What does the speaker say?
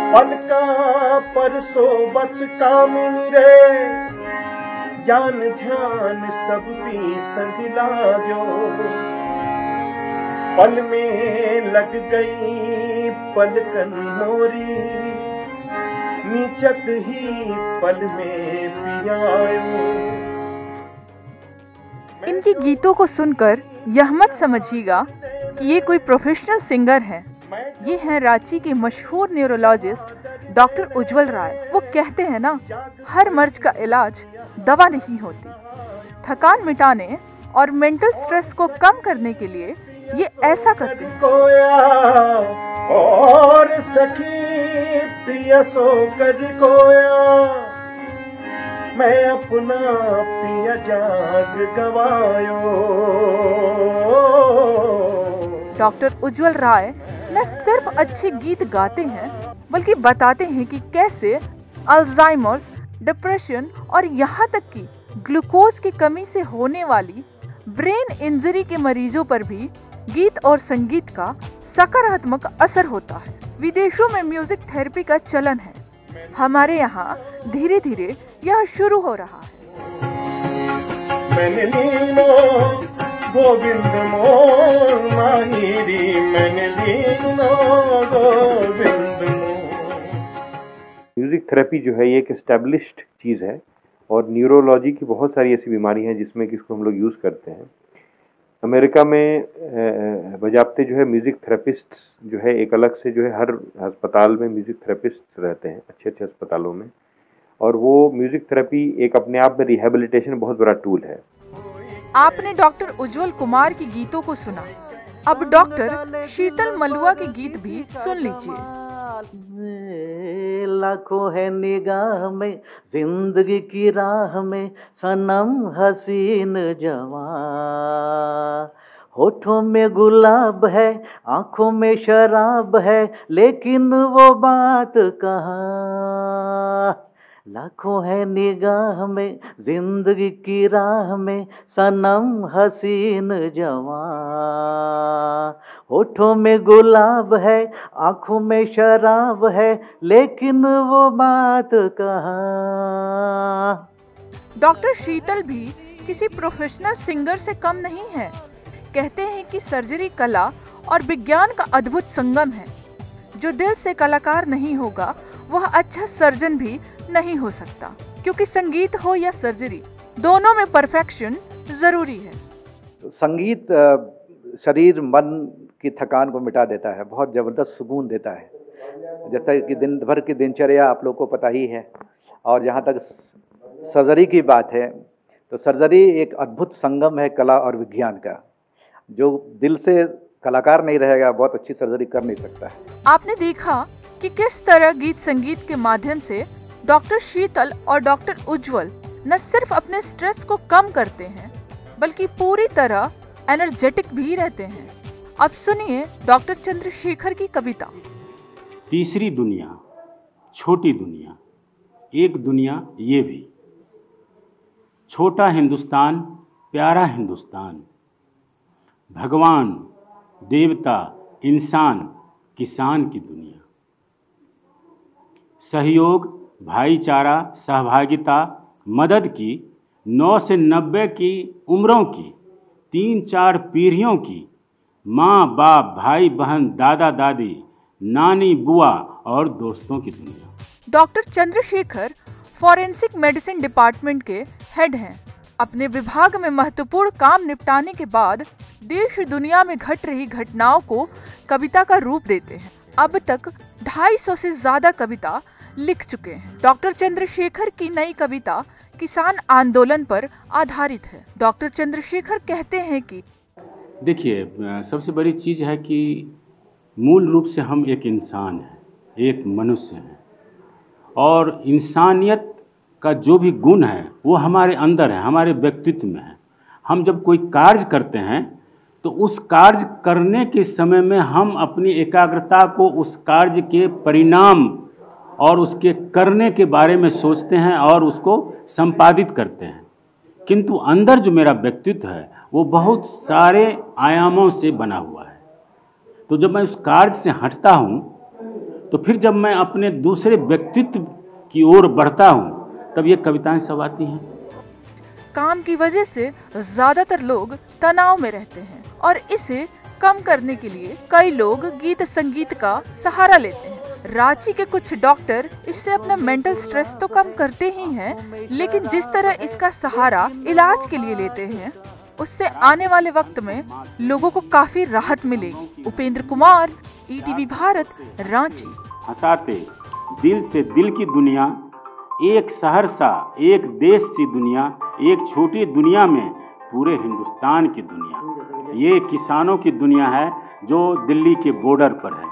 पल का पर सोबत कामिनी रे, ज्ञान ध्यान सब भी संग लाग्यो। पल में लग गई पलकन मोरी, नीचत ही पल में पियायो। इनके गीतों को सुनकर यह मत समझिएगा कि ये कोई प्रोफेशनल सिंगर हैं। ये हैं रांची के मशहूर न्यूरोलॉजिस्ट डॉक्टर उज्जवल राय। वो कहते हैं ना, हर मर्ज का इलाज दवा नहीं होती। थकान मिटाने और मेंटल स्ट्रेस को कम करने के लिए ये ऐसा करते हैं। और सखी प्रिय सो कर कोया, मैं अपना पिया जाग गवायो। डॉक्टर उज्जवल राय न सिर्फ अच्छे गीत गाते हैं, बल्कि बताते हैं कि कैसे अल्जाइमर्स, डिप्रेशन और यहाँ तक कि ग्लूकोज की कमी से होने वाली ब्रेन इंजरी के मरीजों पर भी गीत और संगीत का सकारात्मक असर होता है। विदेशों में म्यूजिक थेरेपी का चलन है। हमारे यहाँ धीरे धीरे यह शुरू हो रहा है। मैंने लीनो गोविंद मोर माहिरी, मैंने लीनो गोविंद मोर। म्यूजिक थेरेपी जो है ये एक एस्टेब्लिश्ड चीज़ है और न्यूरोलॉजी की बहुत सारी ऐसी बीमारी हैं जिसमें कि इसको हम लोग यूज़ करते हैं। अमेरिका में बजाबते जो है म्यूज़िक थेरेपिस्ट जो है एक अलग से जो है हर अस्पताल में म्यूज़िक थेरेपिस्ट रहते हैं, अच्छे अच्छे अस्पतालों में। और वो म्यूज़िक थेरेपी एक अपने आप में रिहेबिलिटेशन बहुत बड़ा टूल है। आपने डॉक्टर उज्जवल कुमार के गीतों को सुना, अब डॉक्टर शीतल मलुआ के गीत भी सुन लीजिए। लाखों है निगाह में जिंदगी की राह में सनम हसीन जवां, होठों में गुलाब है आंखों में शराब है, लेकिन वो बात कहाँ। लाखों है निगाह में जिंदगी की राह में सनम हसीन जवां, होठों में गुलाब है आंखों में शराब है, लेकिन वो बात कहाँ। डॉक्टर शीतल भी किसी प्रोफेशनल सिंगर से कम नहीं है। कहते हैं कि सर्जरी कला और विज्ञान का अद्भुत संगम है। जो दिल से कलाकार नहीं होगा वह अच्छा सर्जन भी नहीं हो सकता, क्योंकि संगीत हो या सर्जरी दोनों में परफेक्शन जरूरी है। संगीत शरीर मन की थकान को मिटा देता है, बहुत ज़बरदस्त सुकून देता है। जैसा कि दिन भर की दिनचर्या आप लोग को पता ही है। और जहाँ तक सर्जरी की बात है तो सर्जरी एक अद्भुत संगम है कला और विज्ञान का। जो दिल से कलाकार नहीं रहेगा बहुत अच्छी सर्जरी कर नहीं सकता है। आपने देखा कि किस तरह गीत संगीत के माध्यम से डॉक्टर शीतल और डॉक्टर उज्जवल न सिर्फ अपने स्ट्रेस को कम करते हैं, बल्कि पूरी तरह एनर्जेटिक भी रहते हैं। अब सुनिए डॉक्टर चंद्रशेखर की कविता। तीसरी दुनिया, छोटी दुनिया, एक दुनिया ये भी। छोटा हिंदुस्तान, प्यारा हिंदुस्तान। भगवान, देवता, इंसान, किसान की दुनिया। सहयोग, भाईचारा, सहभागिता, मदद की 9 से 90 की उम्रों की, 3-4 पीढ़ियों की, माँ बाप, भाई बहन, दादा दादी, नानी बुआ और दोस्तों की दुनिया। Doctor Chandrashekhar forensic medicine department के हेड हैं। अपने विभाग में महत्वपूर्ण काम निपटाने के बाद देश दुनिया में घट रही घटनाओं को कविता का रूप देते हैं। अब तक 250 से ज्यादा कविता लिख चुके हैं। डॉक्टर चंद्रशेखर की नई कविता किसान आंदोलन पर आधारित है। डॉक्टर चंद्रशेखर कहते हैं कि देखिए, सबसे बड़ी चीज़ है कि मूल रूप से हम एक इंसान हैं, एक मनुष्य हैं, और इंसानियत का जो भी गुण है वो हमारे अंदर है, हमारे व्यक्तित्व में है। हम जब कोई कार्य करते हैं तो उस कार्य करने के समय में हम अपनी एकाग्रता को उस कार्य के परिणाम और उसके करने के बारे में सोचते हैं और उसको संपादित करते हैं। किंतु अंदर जो मेरा व्यक्तित्व है वो बहुत सारे आयामों से बना हुआ है। तो जब मैं उस कार्य से हटता हूँ तो फिर जब मैं अपने दूसरे व्यक्तित्व की ओर बढ़ता हूँ तब ये कविताएं सब आती हैं। काम की वजह से ज्यादातर लोग तनाव में रहते हैं और इसे कम करने के लिए कई लोग गीत संगीत का सहारा लेते हैं। रांची के कुछ डॉक्टर इससे अपना मेंटल स्ट्रेस तो कम करते ही हैं, लेकिन जिस तरह इसका सहारा इलाज के लिए लेते हैं उससे आने वाले वक्त में लोगों को काफी राहत मिलेगी। उपेंद्र कुमार, ईटीवी भारत, रांची। हंसाते दिल से दिल की दुनिया, एक सहरसा एक देश सी दुनिया, एक छोटी दुनिया में पूरे हिंदुस्तान की दुनिया। ये किसानों की दुनिया है जो दिल्ली के बॉर्डर पर है।